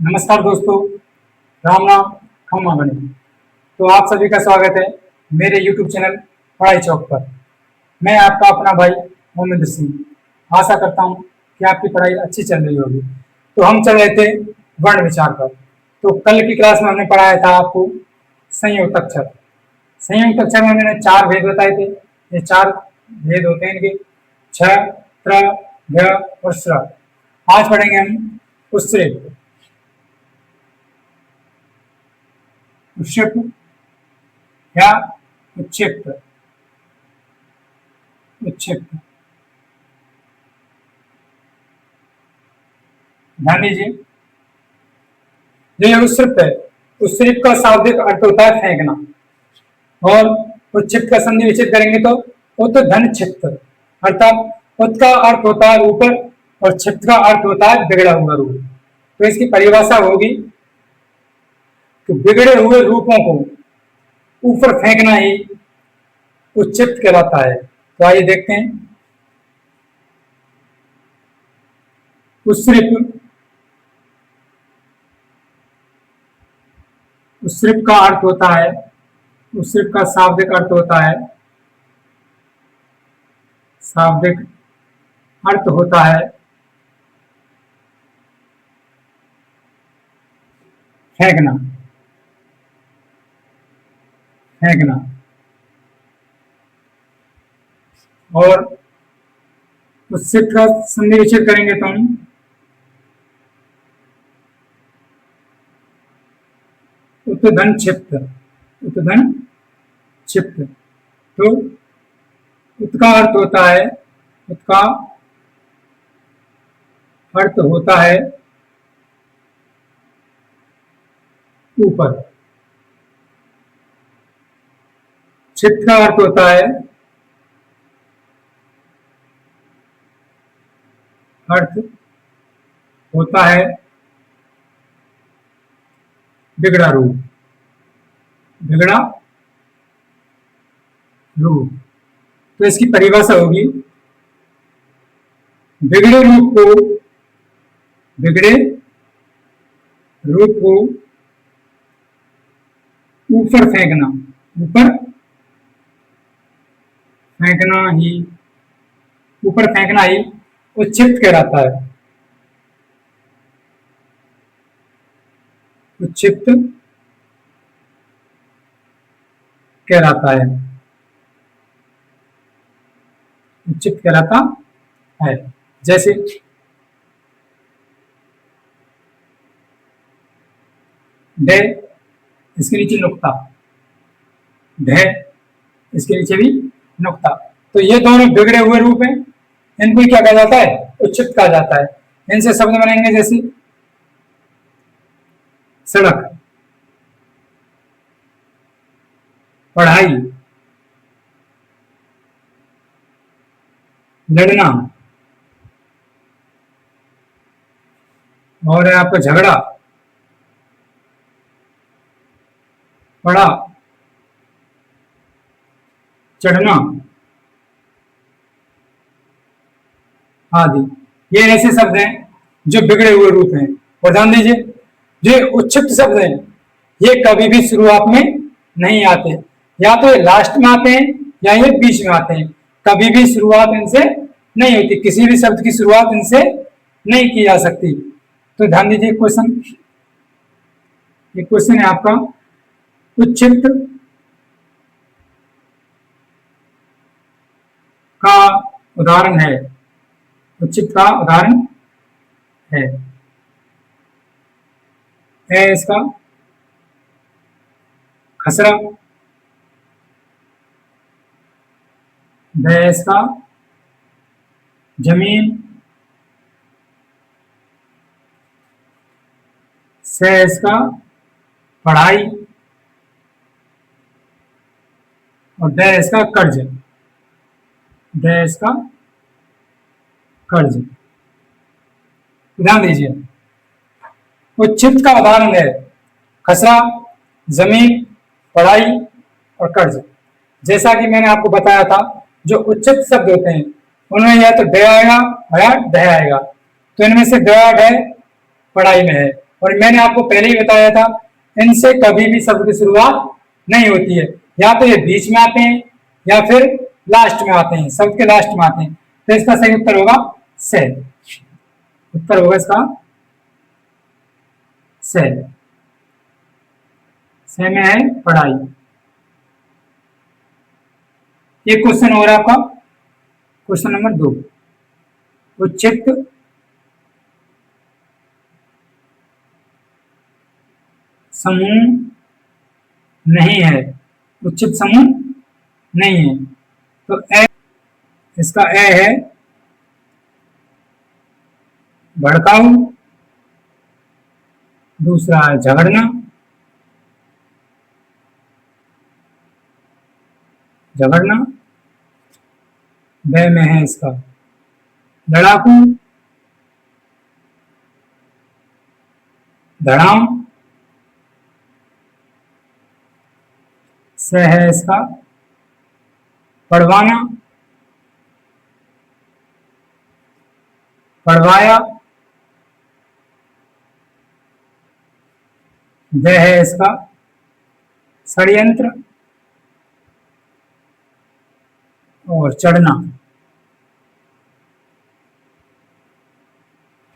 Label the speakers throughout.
Speaker 1: नमस्कार दोस्तों, राम राम खम्मा बने। तो आप सभी का स्वागत है मेरे YouTube चैनल पढ़ाई चौक पर। मैं आपका अपना भाई मोहम्मद सिंह। आशा करता हूँ कि आपकी पढ़ाई अच्छी चल रही होगी। तो हम चल रहे थे वर्ण विचार पर। तो कल की क्लास में हमने पढ़ाया था आपको संयुक्त अक्षर। संयुक्त अक्षर में मैंने 4 भेद बताए थे। ये 4 भेद होते हैं इनके छ, त्र, य और स्र। आज पढ़ेंगे हम उच्छ्रित। उच्छ्रित या उच्छिक्त। उच्छिक्त, ध्यान दीजिए। जो ये उच्छ्रित है, उच्छ्रित का शाब्दिक अर्थ होता है फेंकना, और उच्छित का संधि विच्छेद करेंगे तो उत धन छित्त, अर्थात उत का अर्थ होता है ऊपर और छित्त का अर्थ होता है बिगड़ा हुआ रूप। तो इसकी परिभाषा होगी कि बिगड़े हुए रूपों को ऊपर फेंकना ही उच्छित कहलाता है। तो आइए देखते हैं। उच्छ्रित, उच्छ्रित का अर्थ होता है, उच्छ्रित का शाब्दिक अर्थ होता है, शाब्दिक अर्थ होता है फेंकना, फेंकना। और उच्छित का संधि विच्छेद करेंगे तो हम उत्धन क्षिप्त, उत्धन क्षिप्त। तो उत का अर्थ होता है, उत का अर्थ होता है ऊपर, क्षिप्त का अर्थ होता है, अर्थ होता है बिगड़ा रूप, बिगड़ा रूप। तो इसकी परिभाषा होगी बिगड़े रूप को, बिगड़े रूप को ऊपर फेंकना, ऊपर फेंकना ही, ऊपर फेंकना ही उच्छित कहलाता है। उच्छित कहलाता है, उच्छित कहलाता है। जैसे ढ, इसके नीचे नुक्ता, ढ, इसके नीचे भी नुक्ता। तो ये दोनों बिगड़े हुए रूप हैं, इनको क्या कहा जाता है? उच्छित कहा जाता है। इनसे शब्द बनेंगे जैसे सड़क, पढ़ाई, लड़ना, और आपका झगड़ा, पड़ा, चढ़ना आदि। ये ऐसे शब्द हैं जो बिगड़े हुए रूप हैं। और ध्यान दीजिए, जो उच्छित शब्द हैं ये कभी भी शुरुआत में नहीं आते, या तो ये लास्ट में आते हैं या ये बीच में आते हैं। कभी भी शुरुआत इनसे नहीं होती, किसी भी शब्द की शुरुआत इनसे नहीं की जा सकती। तो ध्यान दीजिए क्वेश्चन, ये क्वेश्चन है आपका उच्छित का उदाहरण है, उच्छित का उदाहरण है। इसका खसरा, ब इसका जमीन, स इसका पढ़ाई, और द इसका कर्ज, द इसका कर्ज। ध्यान दीजिए, उच्छित का उदाहरण है खसरा, जमीन, पढ़ाई और कर्ज। जैसा कि मैंने आपको बताया था, जो उच्छित शब्द होते हैं उनमें या तो ड आएगा या ढ आएगा। तो इनमें से ड ढ पढ़ाई में है और मैंने आपको पहले ही बताया था इनसे कभी भी शब्द की शुरुआत नहीं होती है, या तो ये बीच में आते हैं या फिर लास्ट में आते हैं, शब्द के लास्ट में आते हैं। तो इसका सही उत्तर होगा से। उत्तर होगा इसका से। से में है पढ़ाई। एक क्वेश्चन हो रहा है आपका, क्वेश्चन नंबर 2। उच्चित समूह नहीं है, उच्चित समूह नहीं है। तो ए, इसका ए है भड़काऊ, दूसरा है झगड़ना, झगड़ना। बे में है इसका लड़ाकू, धड़ाम। से है इसका पढ़वाना, पढ़वाया। द है इसका षड्यंत्र और चढ़ना।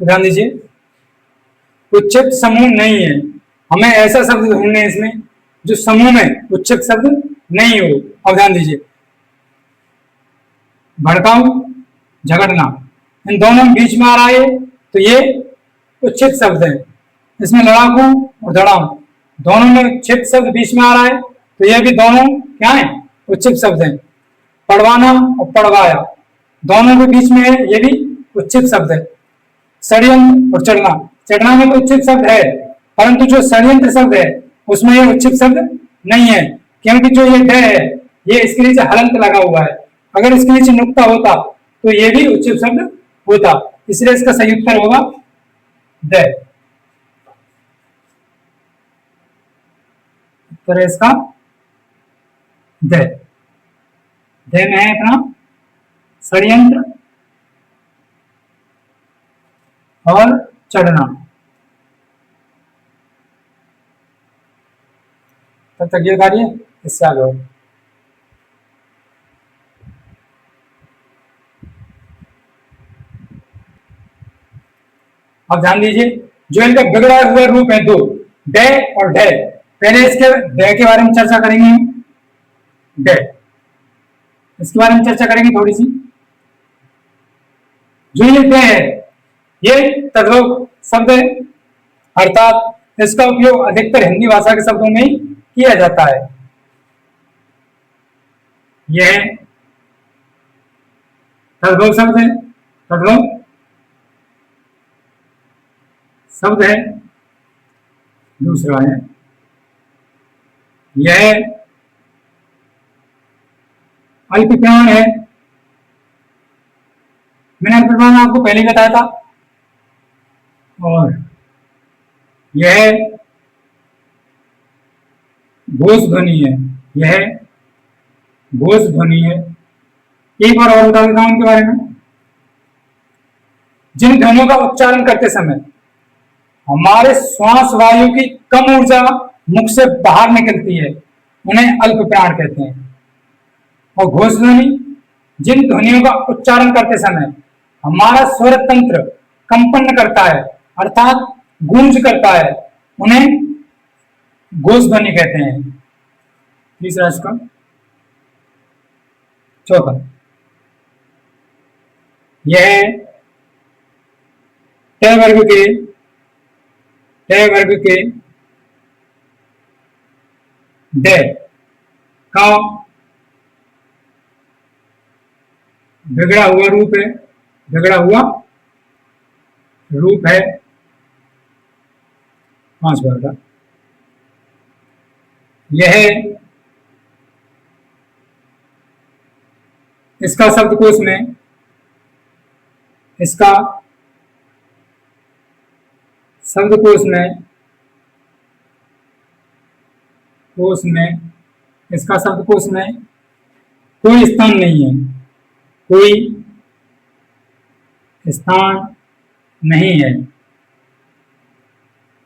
Speaker 1: ध्यान दीजिए, उच्चित समूह नहीं है, हमें ऐसा शब्द ढूंढना है इसमें जो समूह में उच्चित शब्द नहीं हो। अब ध्यान दीजिए, भड़काऊ, झगड़ना, इन दोनों में बीच में आ रहा है तो ये उच्चित शब्द है। इसमें लड़ाकू और धड़ाम दोनों में उच्चित शब्द बीच में आ रहा है तो ये भी दोनों क्या है, उच्चित शब्द हैं। पढ़वाना और पढ़वाया दोनों के बीच में है, ये भी उच्चित शब्द है। षड्यंत्र और चढ़ना, चढ़ना में तो उच्चित शब्द है, परंतु जो षड्यंत्र शब्द है उसमें ये उच्चित शब्द नहीं है, क्योंकि जो ये ड है ये इसके नीचे हलंत लगा हुआ है। अगर इसके नीचे नुक्ता होता तो ये भी उच्चित शब्द होता, इसलिए इसका सही उत्तर होगा द। उत्तर है इसका द। द में है अपना षड्यंत्र और चढ़ना। तब तक ये कार्य इससे आगे हो। अब ध्यान दीजिए, जो इनका बिगड़ा हुआ रूप है दो, डे और ढे। पहले इसके डे के बारे में चर्चा करेंगे हम, डे इसके बारे में चर्चा करेंगे थोड़ी सी। जो ये डे है ये तद्भव शब्द है, अर्थात इसका उपयोग अधिकतर हिंदी भाषा के शब्दों में ही किया जाता है। यह तद्भव शब्द है, तद्भव शब्द है। दूसरा है यह अल्पप्राण है। मैंने अल्पप्राण आपको पहले ही बताया था। और यह घोष ध्वनि है, यह घोष ध्वनि है। एक बार और बता देता हूं उनके बारे में। जिन ध्वनियों का उच्चारण करते समय हमारे श्वास वायु की कम ऊर्जा मुख से बाहर निकलती है उन्हें अल्प प्राण कहते हैं। और घोष ध्वनि, जिन ध्वनियों का उच्चारण करते समय हमारा स्वर तंत्र कंपन करता है अर्थात गूंज करता है उन्हें घोष ध्वनि कहते हैं। तीसरा इसका, चौथा यह ट वर्ग के ड का बिगड़ा हुआ रूप है, बिगड़ा हुआ रूप है 5 बार का। यह इसका शब्दकोश में, इसका शब्दकोश में, इसका शब्दकोश में कोई स्थान नहीं है, कोई स्थान नहीं है।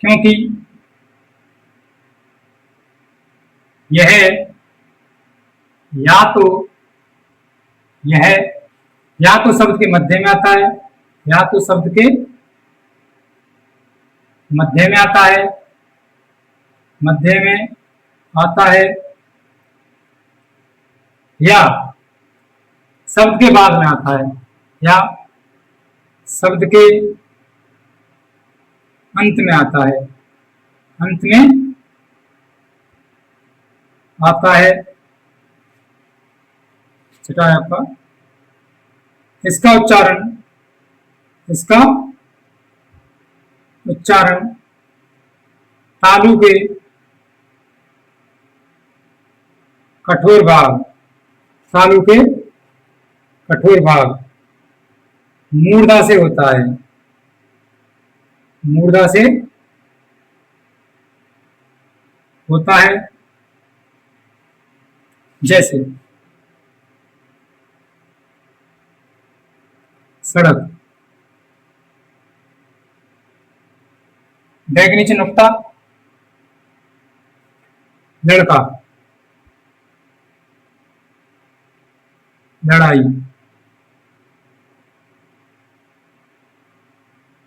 Speaker 1: क्योंकि यह या तो यह या तो शब्द के मध्य में आता है, या तो शब्द के मध्य में आता है, मध्य में आता है, या शब्द के बाद में आता है, या शब्द के अंत में आता है, अंत में आता है। छठा है आपका इसका उच्चारण, इसका उच्चारण तालु के कठोर भाग, तालु के कठोर भाग मूर्धा से होता है, मूर्धा से होता है। जैसे सड़क, ड के नीचे नुक्ता, लड़का, लड़ाई,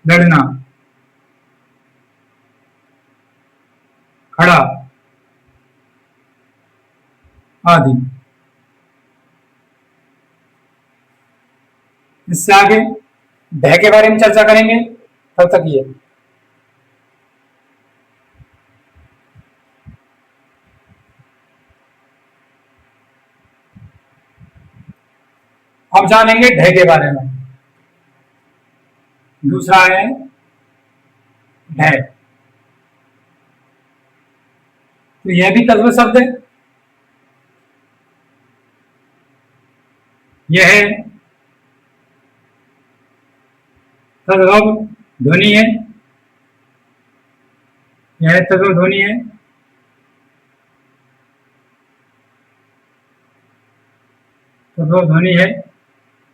Speaker 1: लड़ना, खड़ा आदि। इससे आगे ढ के बारे में चर्चा करेंगे, तब तक ये अब जानेंगे ढ के बारे में। दूसरा है ढ, तो यह भी तत्व शब्द है। यह तद्भव ध्वनि है, यह तद्भव ध्वनि है। तद्भव ध्वनि है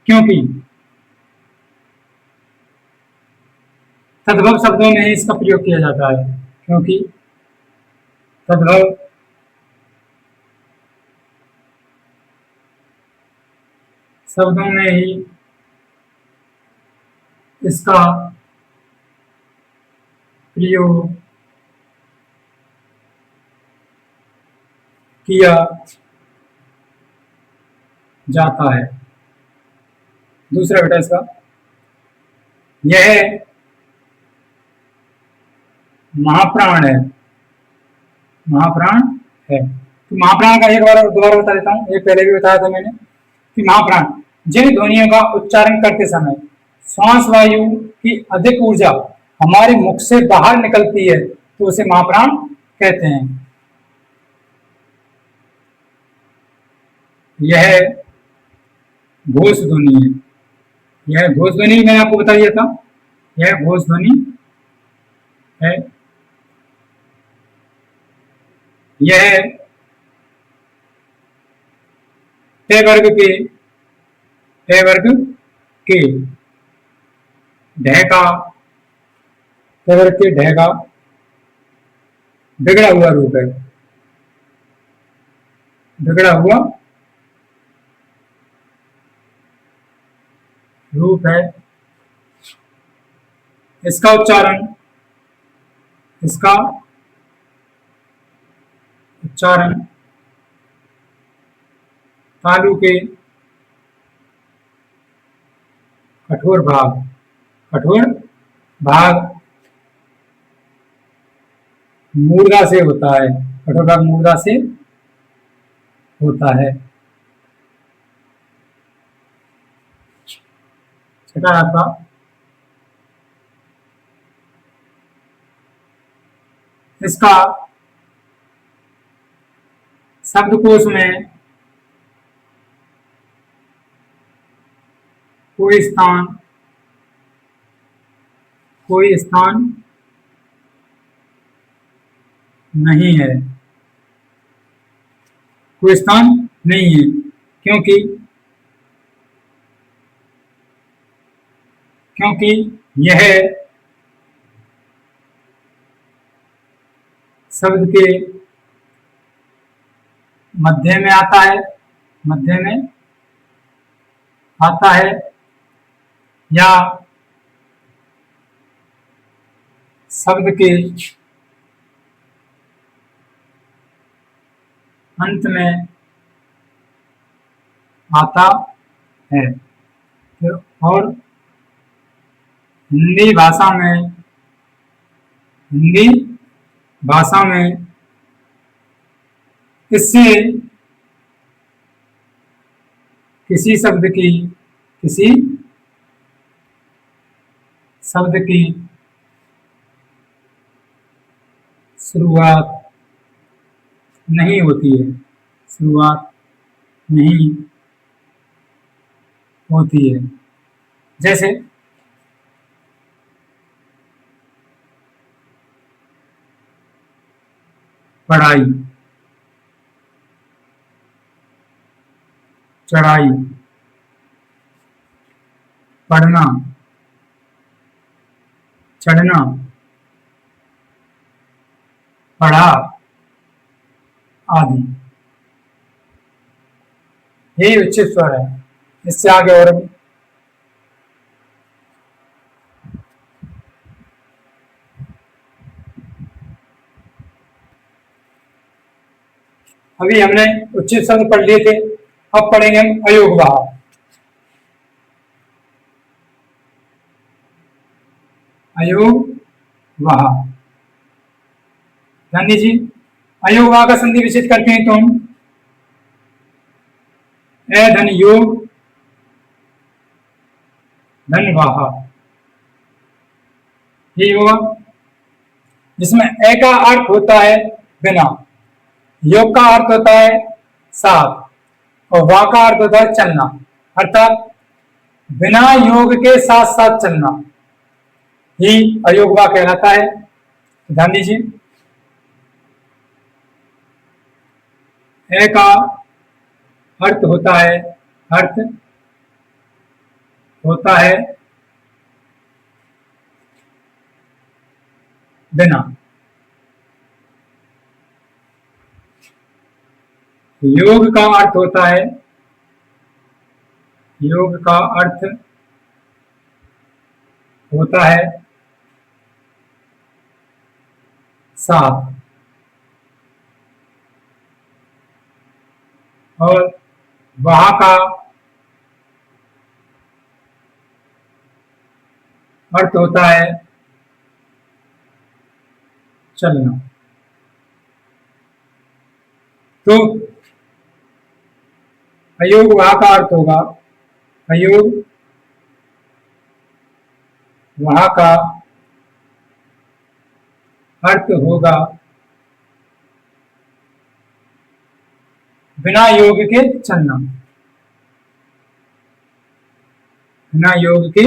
Speaker 1: क्योंकि तद्भव शब्दों में ही इसका प्रयोग किया जाता है, क्योंकि तद्भव शब्दों में ही इसका प्रयोग किया जाता है। दूसरा बेटा इसका, यह महाप्राण है, महाप्राण है। तो महाप्राण का एक बार दोबारा बता देता हूं, ये पहले भी बताया था मैंने कि महाप्राण जिन ध्वनियों का उच्चारण करते समय श्वास वायु की अधिक ऊर्जा हमारे मुख से बाहर निकलती है तो उसे महाप्राण कहते हैं। यह घोष ध्वनि है, यह घोष ध्वनि मैंने आपको बता दिया था, यह घोष ध्वनि है। यह टे वर्ग के, टे वर्ग के ढह का, टे वर्ग के ढह का बिगड़ा हुआ रूप है, बिगड़ा हुआ रूप है। इसका उच्चारण, इसका उच्चारण तालु के कठोर भाग, कठोर भाग मूर्धा से होता है, कठोर भाग मूर्धा से होता है। छठा आपका इसका शब्दकोश में कोई स्थान, कोई स्थान नहीं है, कोई स्थान नहीं है, क्योंकि क्योंकि यह शब्द के मध्य में आता है, मध्य में आता है, या शब्द के अंत में आता है। और हिंदी भाषा में इससे किसी शब्द की शुरुआत नहीं होती है, शुरुआत नहीं होती है। जैसे पढ़ाई, चढ़ाई, पढ़ना, चढ़ना, पढ़ा आदि, यही उच्चित स्वर है। इससे आगे और अभी हमने उच्चित शब्द पढ़ लिए थे, अब पढ़ेंगे हम अयोगवाह। अयोगवाह, ध्यान दीजिए, अयोगवाह का संधि विच्छेद करते हैं तो हम ए धन योग धन वाह, यही होगा, जिसमें ए का अर्थ होता है बिना, योग का अर्थ होता है साथ और वाह का अर्थ होता है चलना, अर्थात बिना योग के साथ साथ चलना ही अयोगवाह कहलाता है। ध्यान दीजिए, ए का अर्थ होता है बिना, योग का अर्थ होता है, योग का अर्थ होता है साथ और वहां का अर्थ होता है चलना। तो अयोग वहां का अर्थ होगा, अयोग वहां का अर्थ होगा बिना योग के चलना, बिना योग के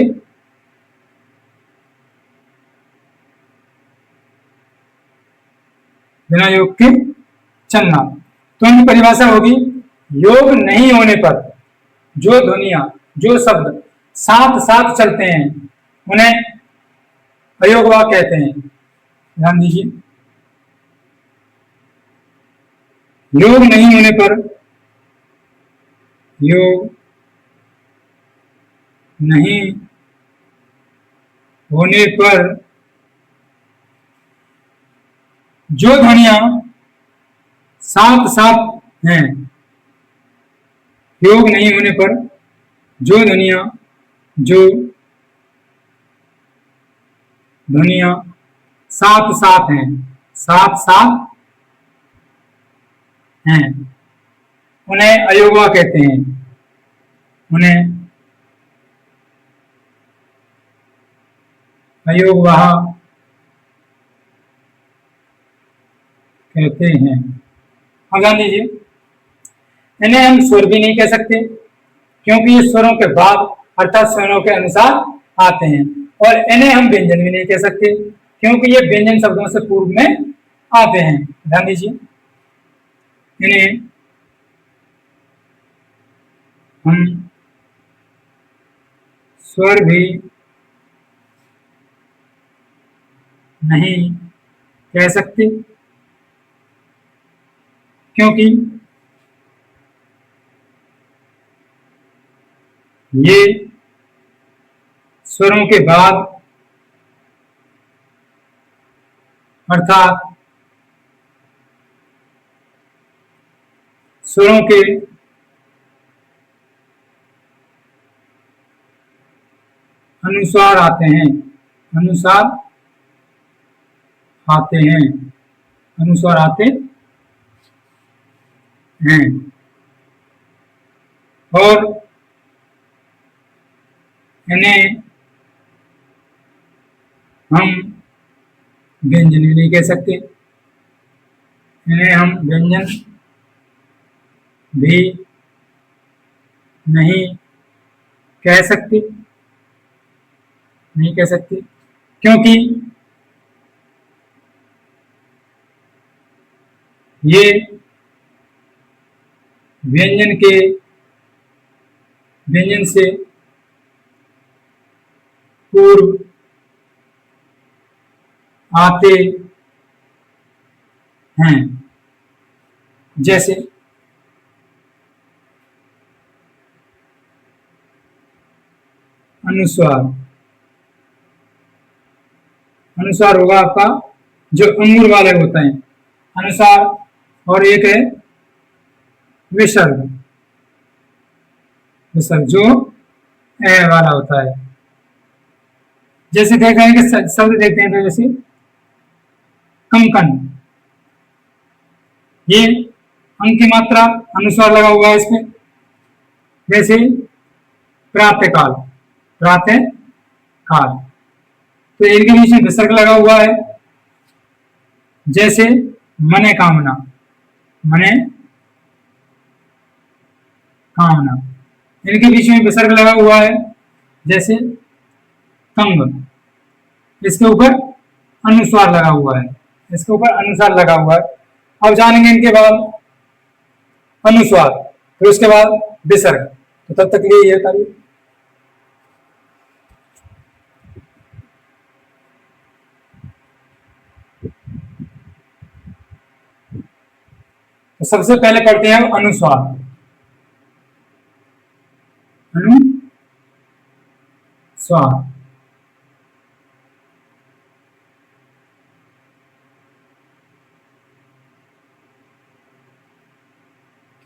Speaker 1: बिना योग के चलना। तो इनकी परिभाषा होगी, योग नहीं होने पर जो ध्वनियां, जो शब्द साथ साथ चलते हैं उन्हें अयोगवाह कहते हैं। ध्यान दीजिए, योग नहीं होने पर, योग नहीं होने पर जो ध्वनियां साथ साथ हैं, योग नहीं होने पर जो ध्वनियां साथ साथ हैं, साथ साथ हैं, उन्हें अयोगवाह कहते हैं, उन्हें अयोगवाह कहते हैं। अब ध्यान दीजिए, इन्हें हम स्वर भी नहीं कह सकते क्योंकि ये स्वरों के बाद अर्थात स्वरों के अनुसार आते हैं, और इन्हें हम व्यंजन भी नहीं कह सकते क्योंकि ये व्यंजन शब्दों से पूर्व में आते हैं। ध्यान दीजिए, इन्हें हम स्वर भी नहीं कह सकते क्योंकि ये स्वरों के बाद अर्थात स्वरों के अनुसार आते हैं, अनुसार आते हैं, अनुसार आते हैं। और इन्हें हम व्यंजन भी नहीं कह सकते, इन्हें हम व्यंजन भी नहीं कह सकते, नहीं कह सकते, क्योंकि ये व्यंजन से पूर्व आते हैं। जैसे अनुस्वार, अनुस्वार होगा आपका जो अंगुर वाले होते हैं अनुस्वार, और एक है विसर्ग, विसर्ग जो ए वाला होता है। जैसे देखा है कि शब्द देखते हैं तो जैसे कंकन, ये अंक की मात्रा अनुस्वार लगा हुआ है इसमें। जैसे प्रातःकाल, प्रातःकाल तो इनके बीच में विसर्ग लगा हुआ है। जैसे मने कामना, मने कामना, इनके बीच में विसर्ग लगा हुआ है। जैसे कंग, इसके ऊपर अनुस्वार लगा हुआ है, इसके ऊपर अनुस्वार लगा हुआ है। अब जानेंगे इनके बाद अनुस्वार, फिर उसके बाद विसर्ग। तो तब तक ये है तो सबसे पहले पढ़ते हैं अनुस्वार। अनुस्वार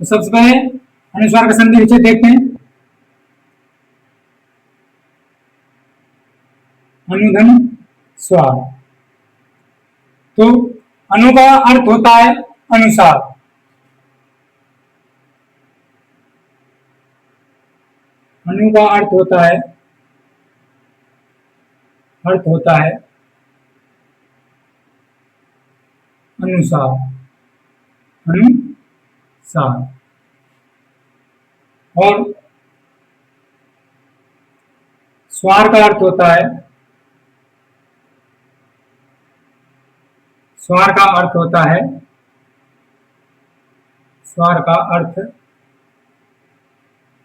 Speaker 1: तो सबसे पहले अनुस्वार का संधि विच्छेद देखते हैं। अनुधन स्वर, तो अनु का अर्थ होता है अनुसार, अनु का अर्थ होता है अनुसार, अनुसार। और स्वर का अर्थ होता है, स्वर का अर्थ होता है, स्वर का अर्थ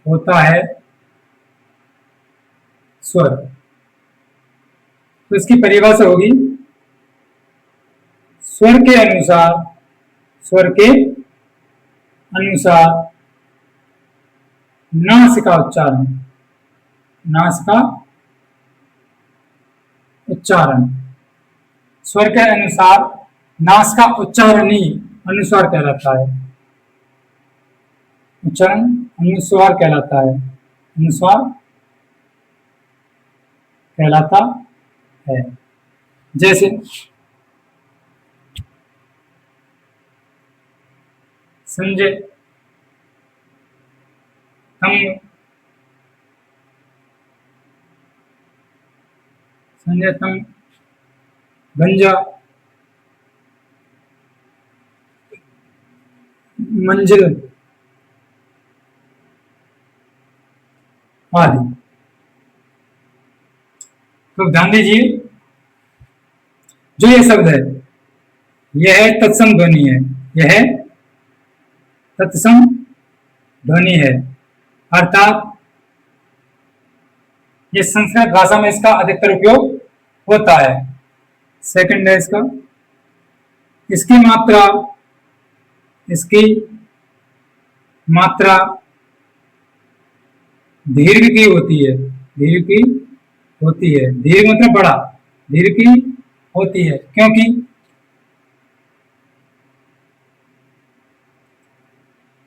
Speaker 1: होता है स्वर। तो इसकी परिभाषा होगी स्वर के अनुसार, स्वर के अनुसार नासिका उच्चारण, नासिका उच्चारण। स्वर के अनुसार नासिका उच्चारण ही अनुस्वार कहलाता है, उच्चारण अनुस्वार कहलाता है, अनुस्वार कहलाता है। जैसे संजय, तंग, संजय तंग, गंजा, मंजिल आदि। तो ध्यान दीजिए, जो ये शब्द है यह तत्सम ध्वनि है, यह तत्सम ध्वनि है, अर्थात ये संस्कृत भाषा में इसका अधिकतर उपयोग होता है। सेकंड है इसका, इसकी मात्रा इसकी मात्रा दीर्घ की होती है। दीर्घ की होती है। दीर्घ मतलब बड़ा। दीर्घ की होती है क्योंकि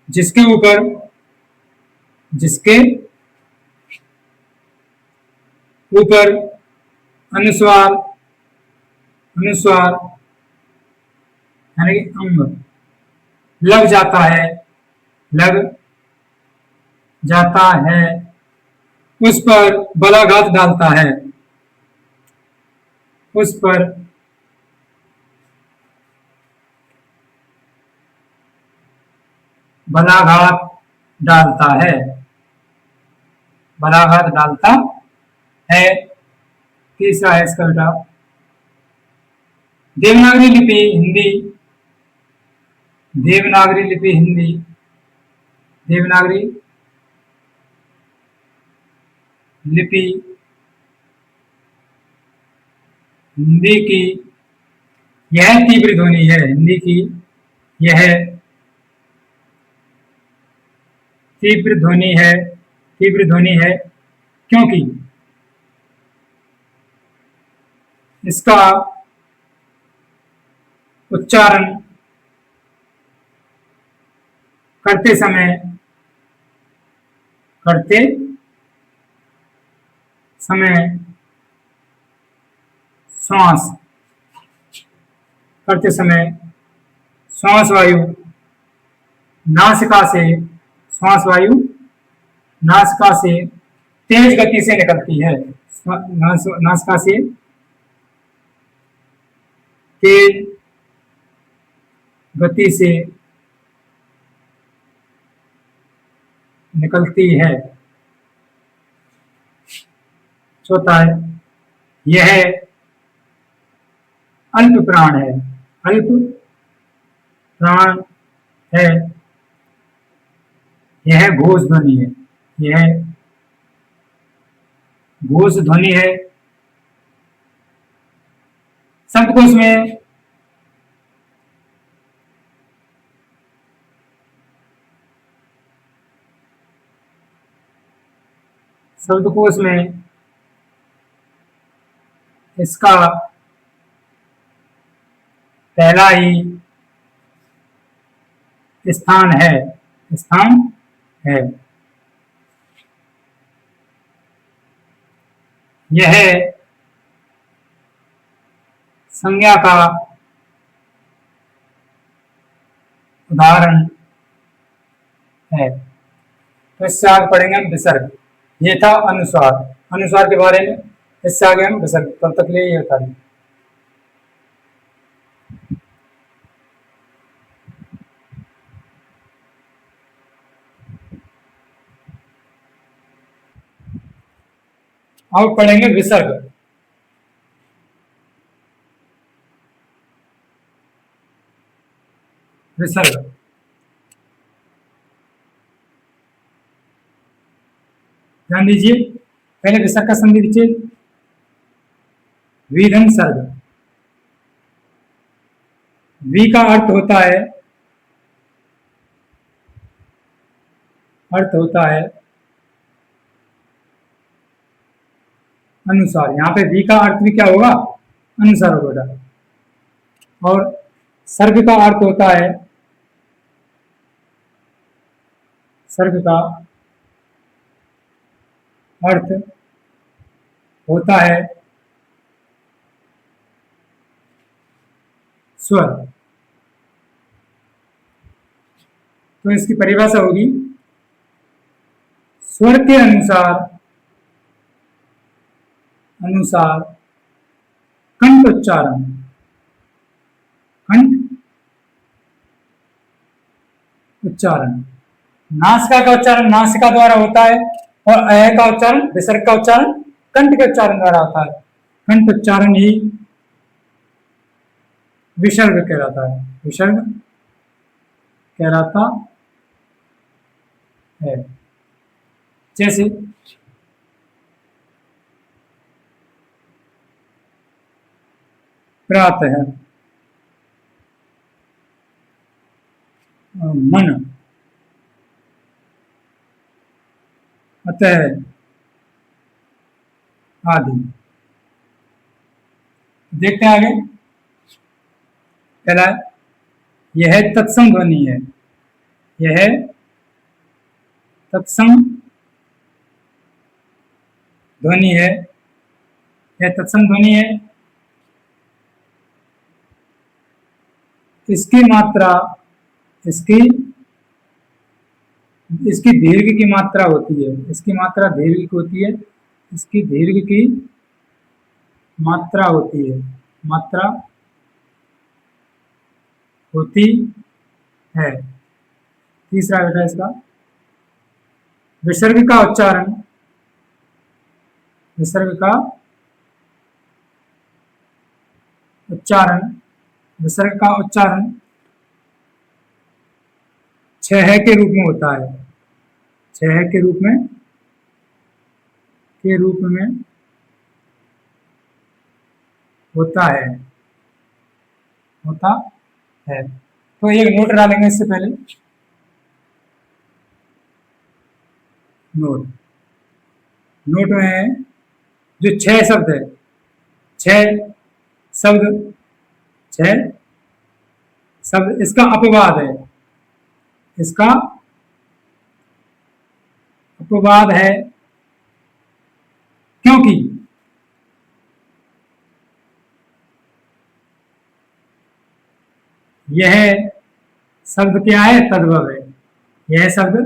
Speaker 1: जिसके ऊपर अनुस्वार अनुस्वार यानी कि अंग लग जाता है, लग जाता है, उस पर बलाघात डालता है। उस पर बलाघात डालता है। बलाघात डालता है। तीसरा है इसका बेटा देवनागरी लिपि हिंदी। देवनागरी लिपि हिंदी। देवनागरी लिपि हिंदी की यह तीव्र ध्वनि है। हिंदी की यह तीव्र ध्वनि है। तीव्र ध्वनि है क्योंकि इसका उच्चारण करते समय श्वास करते समय श्वास वायु नासिका से श्वास वायु नासिका से तेज गति से निकलती है। नासिका से तेज गति से निकलती है। चौथा है यह अल्प प्राण है। अल्प प्राण है। यह घोष ध्वनि है। यह घोष ध्वनि है। शब्दकोश में शब्दकोश में इसका पहला ही स्थान है। स्थान है। यह संज्ञा का उदाहरण है। तो इससे आगे पढ़ेंगे हम विसर्ग। ये था अनुस्वार। अनुस्वार के बारे में। इससे आगे हम विसर्ग। तब तक लिए ये बता दें। अब पढ़ेंगे विसर्ग। विसर्ग ध्यान दीजिए। पहले विसर्ग का संधि दीजिए। विधन सर्ग। वी का अर्थ होता है अनुसार। यहाँ पे वी का अर्थ भी क्या होगा? अनुसार होगा। और सर्ग का अर्थ होता है सर्ग का अर्थ होता है स्वर। तो इसकी परिभाषा होगी स्वर के अनुसार कंठ उच्चारण। कंठ उच्चारण। नासिका का उच्चारण नासिका द्वारा होता है और अय का उच्चारण विसर्ग का उच्चारण कंठ के उच्चारण द्वारा होता है। कंठ उच्चारण ही विसर्ग कहलाता है। विसर्ग कहलाता है। जैसे प्रातः मन, अतः, आदि। देखते हैं आगे। पहला है, यह तत्सम ध्वनि है। यह तत्सम ध्वनि है। यह तत्सम ध्वनि है। इसकी मात्रा, इसकी इसकी दीर्घ की मात्रा होती है। इसकी मात्रा दीर्घ की होती है। इसकी दीर्घ की मात्रा होती है। मात्रा होती है। तीसरा बेटा इसका, विसर्ग का उच्चारण, विसर्ग का उच्चारण, विसर्ग का उच्चारण छह के रूप में होता है। छह के रूप में, के रूप में होता है, होता है। तो एक नोट डालेंगे इससे पहले। नोट, नोट में जो छह शब्द है, छह शब्द, छह शब्द, इसका अपवाद है। इसका अपवाद है क्योंकि यह शब्द क्या है? तद्भव है। यह शब्द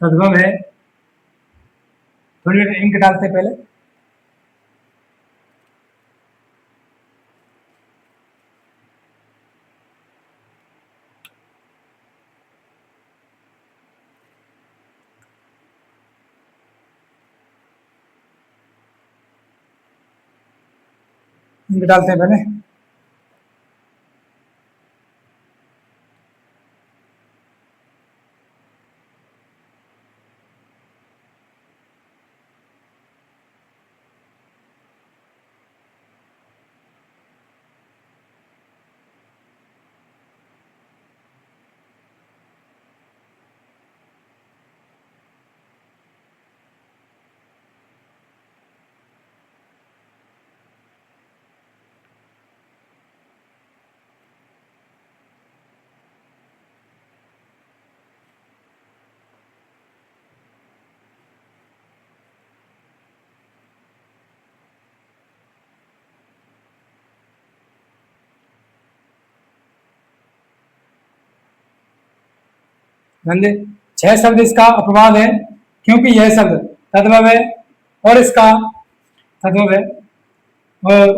Speaker 1: तद्भव है। थोड़ी देर इंक डालते पहले। इंक डालते हैं पहले। समझे? छह शब्द इसका अपवाद है क्योंकि यह शब्द तद्भव है और इसका तद्भव है। और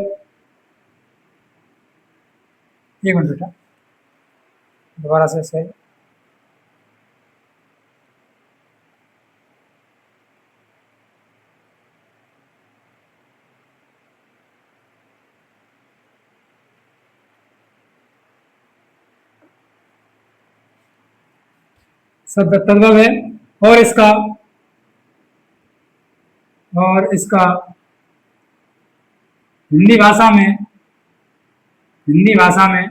Speaker 1: एक मिनट बेटा, दोबारा से सही। शब्द तद्भव है और इसका, और इसका हिंदी भाषा में, हिंदी भाषा में,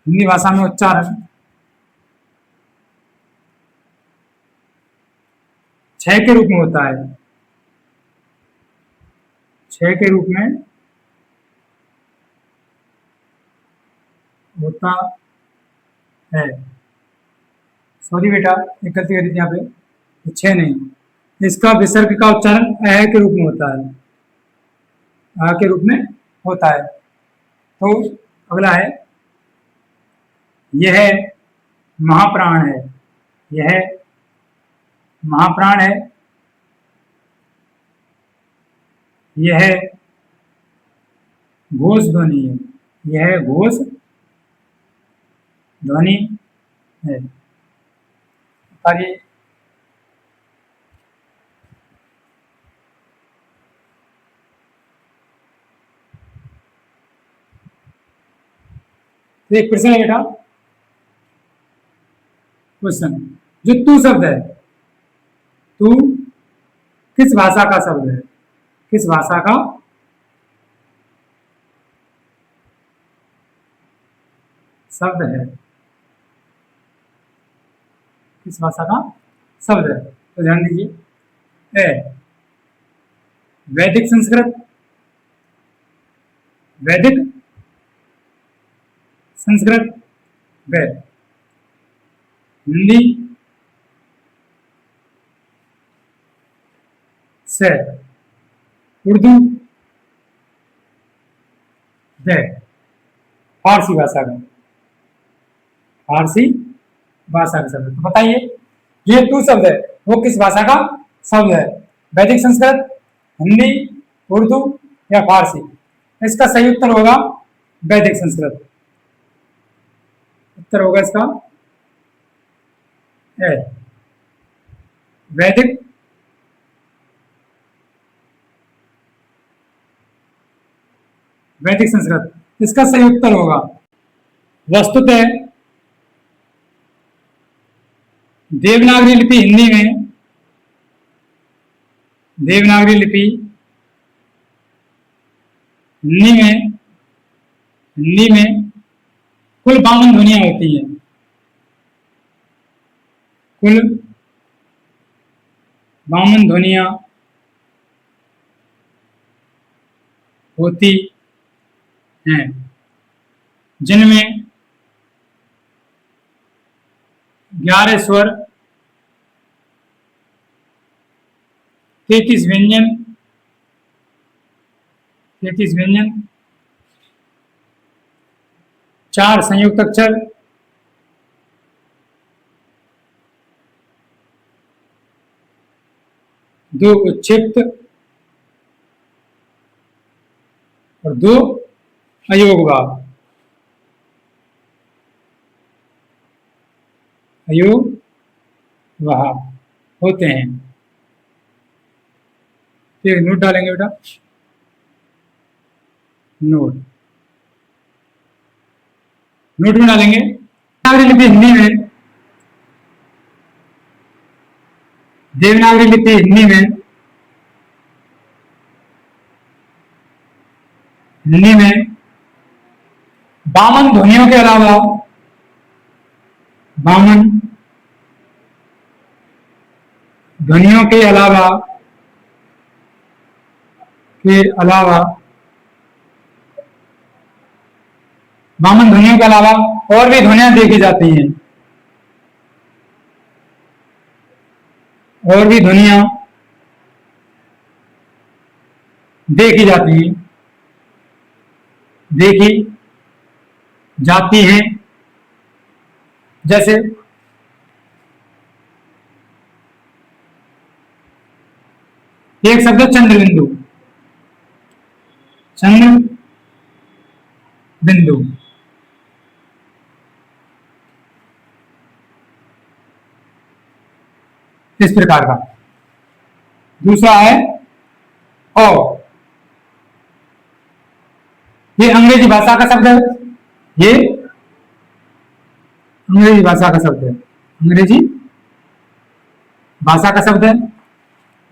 Speaker 1: हिंदी भाषा में उच्चारण छह के रूप में होता है। छह के रूप में होता है। सॉरी बेटा, एक गलती करी थी यहाँ पे, छह नहीं। इसका विसर्ग का उच्चारण अ के रूप में होता है। अ के रूप में होता है। तो अगला है, यह महाप्राण है। यह महाप्राण है। यह घोष ध्वनि है। यह घोष ध्वनि है। आगे एक प्रश्न है बेटा, क्वेश्चन, जो तू शब्द है, तू किस भाषा का शब्द है? किस भाषा का शब्द है, किस भाषा का शब्द है? तो ध्यान दीजिए, ए वैदिक संस्कृत, वैदिक संस्कृत, वे हिंदी से, उर्दू, वे फारसी भाषा का, फारसी भाषा का शब्द। तो बताइए ये टू शब्द है, वो किस भाषा का शब्द है? वैदिक संस्कृत, हिंदी, उर्दू या फारसी? इसका सही उत्तर होगा वैदिक संस्कृत। उत्तर होगा इसका ए वैदिक वैदिक संस्कृत इसका सही उत्तर होगा। वस्तुतः देवनागरी लिपि हिंदी में, देवनागरी लिपि हिंदी में कुल 52 ध्वनियां होती हैं, कुल 52 ध्वनियां होती हैं, जिनमें 11 स्वर, 33 व्यंजन, 4 संयुक्त अक्षर, 2 उच्छिष्ट और 2 अयोग भाव, अयोग भाव होते हैं। फिर नोट डालेंगे बेटा, नोट में डालेंगे। देवनागरी लिपि हिंदी में, देवनागरी लिपि हिंदी में 52 ध्वनियों के अलावा, 52 ध्वनियों के अलावा 52 ध्वनियों के अलावा और भी ध्वनियां देखी जाती हैं, और भी ध्वनियां देखी जाती हैं, देखी जाती हैं। जैसे एक शब्द चंद्रबिंदु, चंद्रबिंदु, इस प्रकार का। दूसरा है ओ, ये अंग्रेजी भाषा का शब्द है, ये अंग्रेजी भाषा का शब्द है, अंग्रेजी भाषा का शब्द है।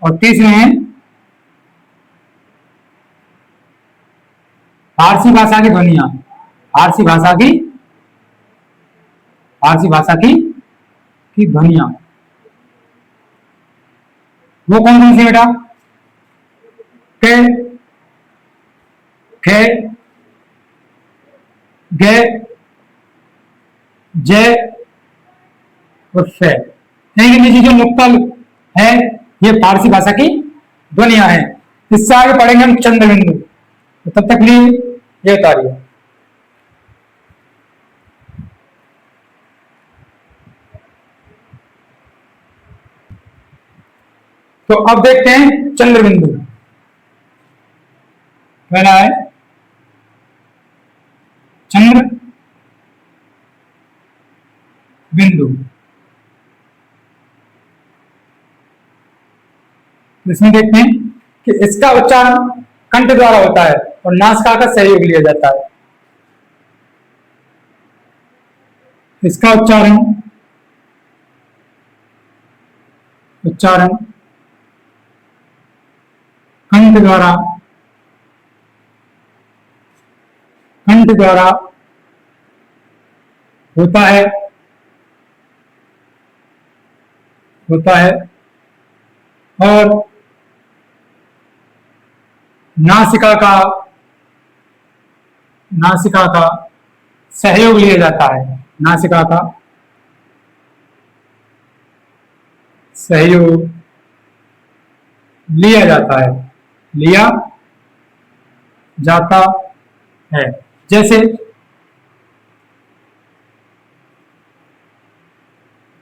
Speaker 1: और तीसरे हैं फारसी भाषा की ध्वनियां, फारसी भाषा की ध्वनियां। वो कौन कौन सी बेटा? के, खे, गे, जय और फे। यानी जो मुक्तल है ये फारसी भाषा की ध्वनियां हैं। इससे आगे पढ़ेंगे हम चंद्रबिंदु। तो तब तक लिए ये उतारिए। तो अब देखते हैं चंद्रबिंदु। पहला है चंद्र बिंदु। इसमें देखते हैं कि इसका उच्चारण कंठ द्वारा होता है और नासिका का सहयोग लिया जाता है। इसका उच्चारण कंठ द्वारा होता है, होता है। और नासिका का, नासिका का सहयोग लिया जाता है, नासिका का सहयोग लिया जाता है, लिया जाता है। जैसे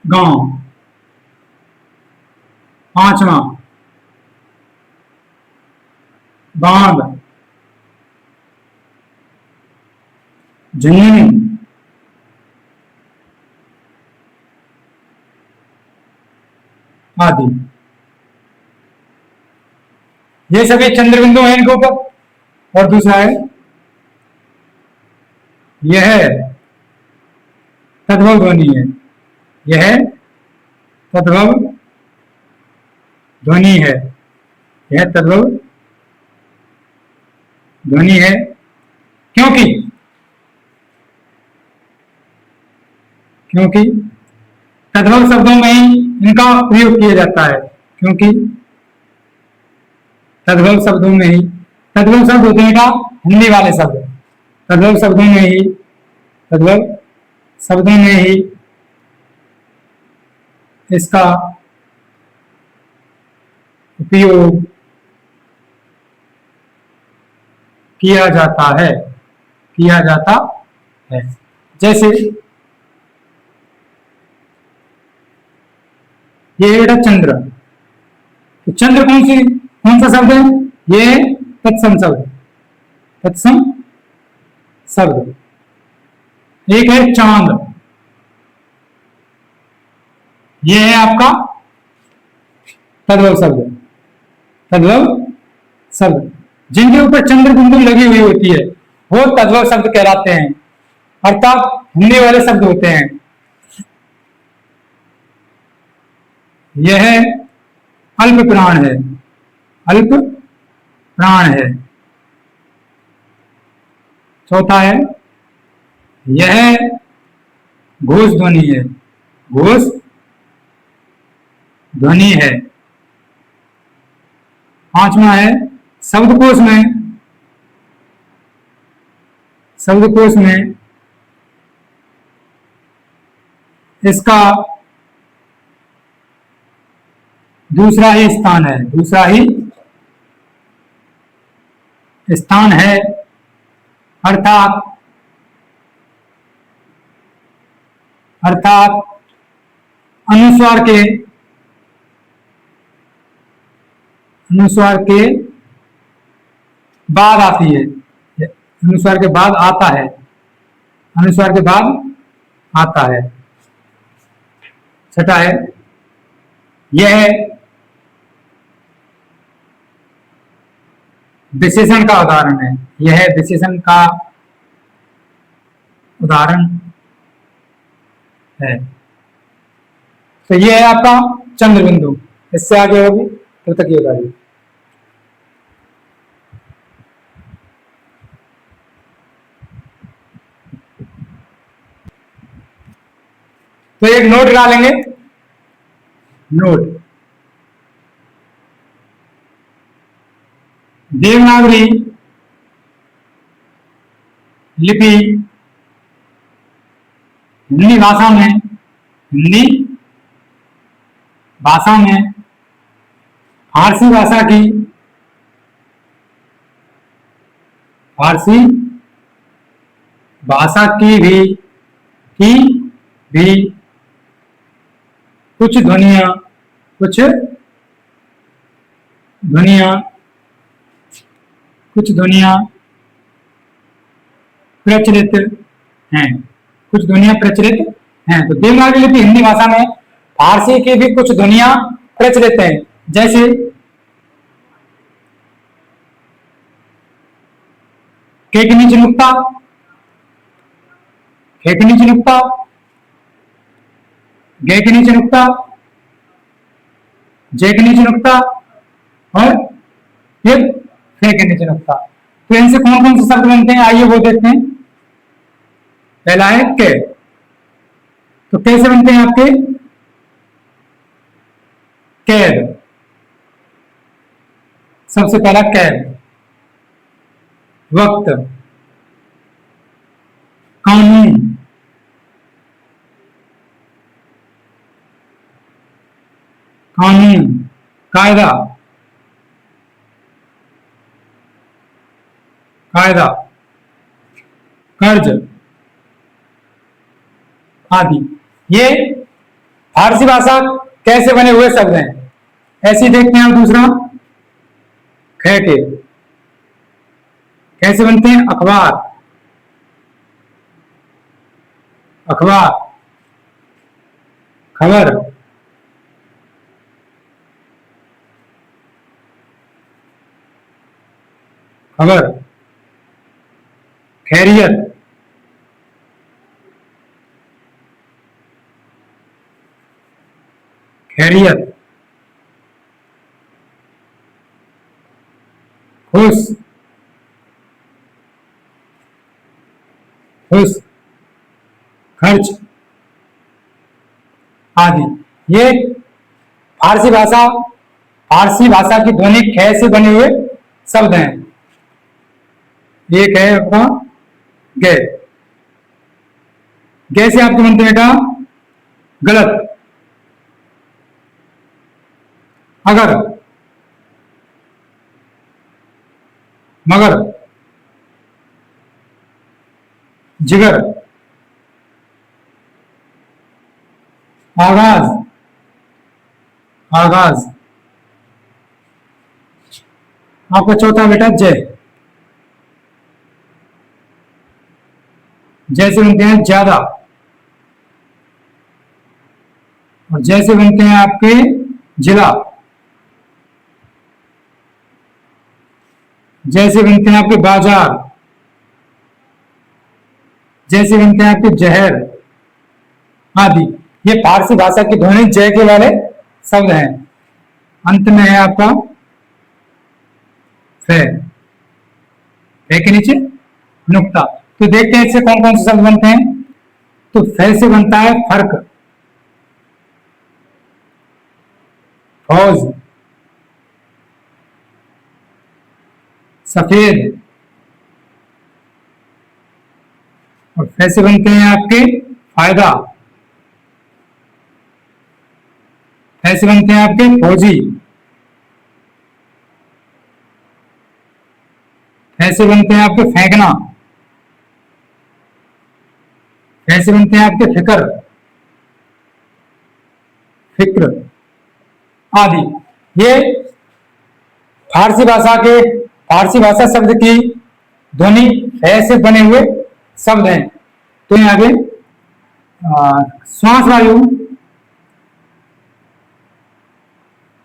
Speaker 1: गांव, पांचवा बांध, झुंझुनू, आदि। ये सभी चंद्र बिंदु हैं इनके ऊपर। और दूसरा है, यह तद्भव ध्वनि है, यह तद्भव ध्वनि है, यह तद्भव ध्वनि है। क्योंकि क्योंकि तद्भव शब्दों में ही इनका प्रयोग किया जाता है, क्योंकि तद्भव शब्दों में ही, तद्भव शब्द होते हैं का हिंदी वाले शब्द, तद्भव शब्दों में ही, तद्भव शब्दों में ही इसका उपयोग किया जाता है, किया जाता है। जैसे ये बेटा चंद्र, तो चंद्र कौन सा शब्द है? ये तत्सम शब्द, तत्सम शब्द। एक है चांद, ये है आपका तद्भव शब्द, तद्भव शब्द। जिनके ऊपर चंद्र बिंदु लगी हुई होती है वो तद्भव शब्द कहलाते हैं, अर्थात हिंदी वाले शब्द होते हैं। यह अल्प प्राण है, अल्प प्राण है। चौथा है, यह घोष ध्वनि है, घोष ध्वनि है। पांचवा है, शब्दकोश में, शब्दकोश में इसका दूसरा ही स्थान है, दूसरा ही स्थान है। अर्थात अर्थात अनुस्वार के बाद आती है, अनुस्वार के बाद आता है, अनुस्वार के बाद आता है। छठा है, यह विशेषण का उदाहरण है, यह विशेषण का उदाहरण है। तो यह है आपका चंद्र बिंदु। इससे आगे होगी कृतकीय कार्य। तो एक नोट डालेंगे, नोट, देवनागरी लिपि हिंदी भाषा में, हिंदी भाषा में फारसी भाषा की, फारसी भाषा की भी कुछ ध्वनियां प्रचलित हैं, कुछ ध्वनियां प्रचलित हैं। तो देवनागरी लिपि हिंदी भाषा में फारसी की भी कुछ ध्वनियां प्रचलित हैं। जैसे के के नीचे नुक्ता, खे के नीचे नुक्ता, गे के नीचे नुक्ता, जे के नीचे नुक्ता और फिर फे के नीचे नुक्ता। तो इनसे कौन कौन से शब्द बनते हैं आइए वो देखते हैं। पहला है के, तो कैसे बनते हैं आपके कैद। सबसे पहला कैद, वक्त, कानून, कानून, कायदा, कायदा, कर्ज आदि। ये फारसी भाषा कैसे बने हुए शब्द हैं। ऐसे देखते हैं आप दूसरा, ख के कैसे बनते हैं, अखबार, अखबार, खबर, खबर, खैरियत, खैरियत, खुश, खुश, खर्च आदि। ये फारसी भाषा की ध्वनि ख से बने हुए शब्द हैं। एक है आपका गे, गे से आपके बनते हैं बेटा गलत, अगर, मगर, जिगर, आगाज, आगाज। आपका चौथा बेटा जय, जैसे बनते हैं ज्यादा, और जैसे बनते हैं आपके जिला, जैसे बनते हैं आपके बाजार, जैसे बनते हैं आपके जहर आदि। ये फारसी भाषा की ध्वनि जय के वाले शब्द हैं। अंत में है आपका फे, फे के नीचे नुक्ता। तो देखते हैं इससे कौन कौन से शब्द बनते हैं। तो फे से बनता है फर्क, फौज, सफेद, और फे से बनते हैं आपके फायदा, फे से बनते हैं आपके फौजी, फे से बनते हैं आपके फेंकना, फे से बनते हैं आपके फिक्र, फिक्र आदि। ये फारसी भाषा शब्द की ध्वनि फे से बने हुए शब्द हैं। तो यहाँ आगे श्वास वायु,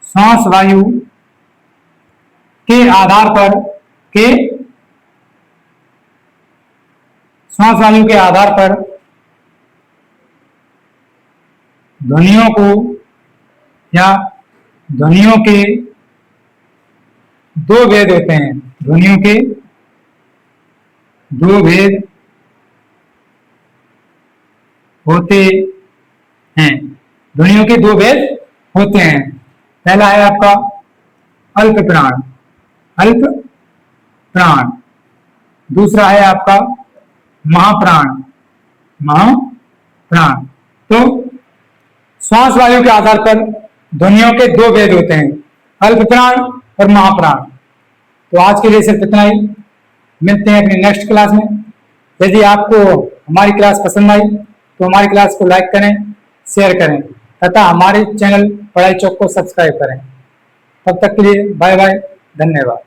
Speaker 1: श्वास वायु के आधार पर श्वास वायु के आधार पर ध्वनियों को या ध्वनियों के दो भेद होते हैं। ध्वनियों के दो भेद होते हैं। ध्वनियों के दो भेद होते हैं। पहला है आपका अल्प प्राण, अल्प प्राण। दूसरा है आपका महाप्राण, महाप्राण। तो श्वास वायु के आधार पर ध्वनियों के दो भेद होते हैं, अल्प प्राण और महाप्राण। तो आज के लिए सिर्फ इतना ही। मिलते हैं अपनी नेक्स्ट क्लास में। यदि आपको हमारी क्लास पसंद आई तो हमारी क्लास को लाइक करें, शेयर करें तथा हमारे चैनल पढ़ाई चौक को सब्सक्राइब करें। तब तक के लिए बाय बाय, धन्यवाद।